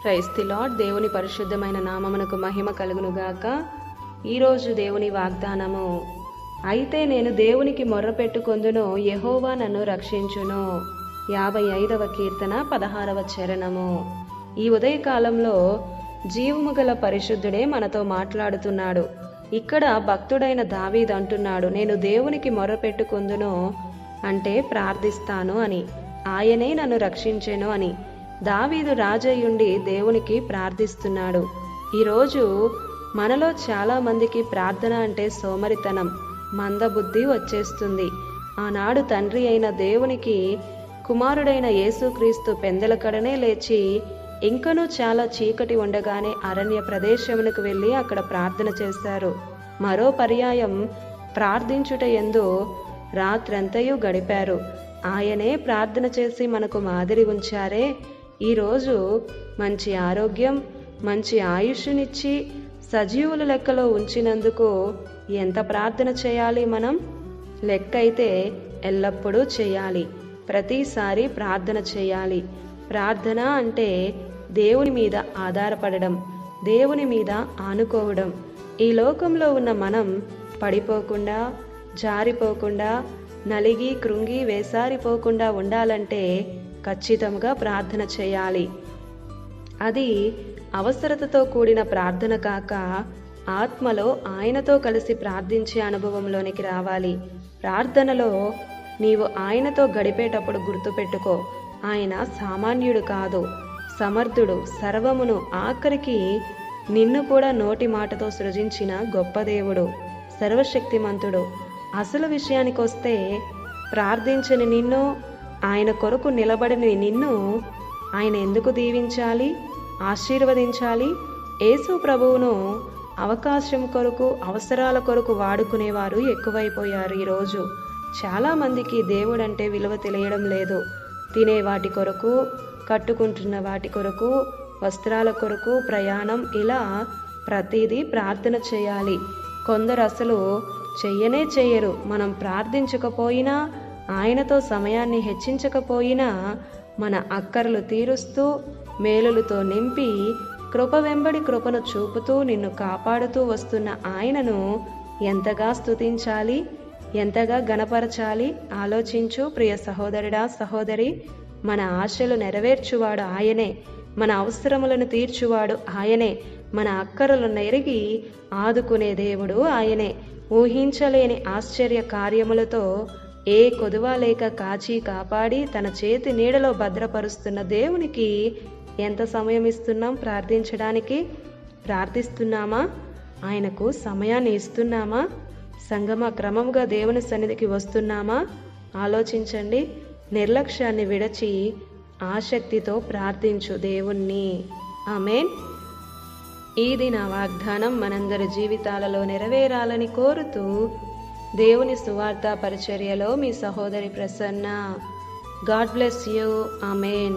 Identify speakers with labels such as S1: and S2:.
S1: Praise the lord. దేవుని పరిశుద్ధమైన నామమునకు మహిమ కలుగునుగాక. ఈరోజు దేవుని వాగ్దానము, అయితే నేను దేవునికి మొర్రపెట్టుకొందును, యెహోవా నన్ను రక్షించును. 55వ కీర్తన 16వ చరణము. ఈ ఉదయకాలంలో జీవము గల పరిశుద్ధుడే మనతో మాట్లాడుతున్నాడు. ఇక్కడ భక్తుడైన దావీదు అంటున్నాడు, నేను దేవునికి మొర్రపెట్టుకొందును అంటే ప్రార్థిస్తాను అని, ఆయనే నన్ను రక్షించెను అని. దావీదు రాజయ్యుండి దేవునికి ప్రార్థిస్తున్నాడు. ఈరోజు మనలో చాలామందికి ప్రార్థన అంటే సోమరితనం, మందబుద్ధి వచ్చేస్తుంది. ఆనాడు తండ్రి అయిన దేవునికి కుమారుడైన యేసుక్రీస్తు పెందెలకడనే లేచి ఇంకనూ చాలా చీకటి ఉండగానే అరణ్య ప్రదేశమునకు వెళ్ళి అక్కడ ప్రార్థన చేశారు. మరో పర్యాయం ప్రార్థించుట యందు రాత్రంతయు గడిపారు. ఆయనే ప్రార్థన చేసి మనకు మాదిరి ఉంచారే. ఈరోజు మంచి ఆరోగ్యం, మంచి ఆయుష్నిచ్చి సజీవుల లెక్కలో ఉంచినందుకు ఎంత ప్రార్థన చేయాలి మనం? లెక్క అయితే ఎల్లప్పుడూ చేయాలి, ప్రతిసారి ప్రార్థన చేయాలి. ప్రార్థన అంటే దేవుని మీద ఆధారపడడం, దేవుని మీద ఆనుకోవడం. ఈ లోకంలో ఉన్న మనం పడిపోకుండా, జారిపోకుండా, నలిగి కృంగి వేసారిపోకుండా ఉండాలంటే ఖచ్చితంగా ప్రార్థన చేయాలి. అది అవసరతతో కూడిన ప్రార్థన కాక ఆత్మలో ఆయనతో కలిసి ప్రార్థించే అనుభవంలోనికి రావాలి. ప్రార్థనలో నీవు ఆయనతో గడిపేటప్పుడు గుర్తుపెట్టుకో, ఆయన సామాన్యుడు కాదు, సమర్థుడు, సర్వమును ఆఖరికి నిన్ను కూడా నోటి మాటతో సృజించిన గొప్ప దేవుడు, సర్వశక్తిమంతుడు. అసలు విషయానికొస్తే ప్రార్థించని నిన్ను, ఆయన కొరకు నిలబడిన నిన్ను ఆయన ఎందుకు దీవించాలి, ఆశీర్వదించాలి? యేసు ప్రభువును అవకాశం కొరకు, అవసరాల కొరకు వాడుకునేవారు ఎక్కువైపోయారు. ఈరోజు చాలామందికి దేవుడంటే విలువ తెలియడం లేదు. తినే వాటి కొరకు, కట్టుకుంటున్న వాటి కొరకు, వస్త్రాల కొరకు, ప్రయాణం, ఇలా ప్రతిదీ ప్రార్థన చేయాలి. కొందరు అసలు చెయ్యనే చెయ్యరు. మనం ప్రార్థించకపోయినా, ఆయనతో సమయాన్ని హెచ్చించకపోయినా మన అక్కర్లు తీరుస్తూ, మేలులతో నింపి, కృప వెంబడి కృపను చూపుతూ నిన్ను కాపాడుతూ వస్తున్న ఆయనను ఎంతగా స్తుతించాలి, ఎంతగా గణపరచాలి? ఆలోచించు ప్రియ సహోదరుడా, సహోదరి. మన ఆశలు నెరవేర్చువాడు ఆయనే, మన అవసరములను తీర్చువాడు ఆయనే, మన అక్కరలను ఎరిగి ఆదుకునే దేవుడు ఆయనే. ఊహించలేని ఆశ్చర్య కార్యములతో ఏ కొదువ లేక కాచి కాపాడి తన చేతి నీడలో భద్రపరుస్తున్న దేవునికి ఎంత సమయం ఇస్తున్నాం ప్రార్థించడానికి? ప్రార్థిస్తున్నామా? ఆయనకు సమయాన్ని ఇస్తున్నామా? సంగమ క్రమముగా దేవుని సన్నిధికి వస్తున్నామా? ఆలోచించండి. నిర్లక్ష్యాన్ని విడచి ఆసక్తితో ప్రార్థించు దేవుణ్ణి. ఆమేన్. ఇది నా వాగ్దానం మనందరి జీవితాలలో నెరవేరాలని కోరుతూ దేవుని సువార్త పరిచర్యలో మీ సహోదరి Prasanna. God bless you. Amen.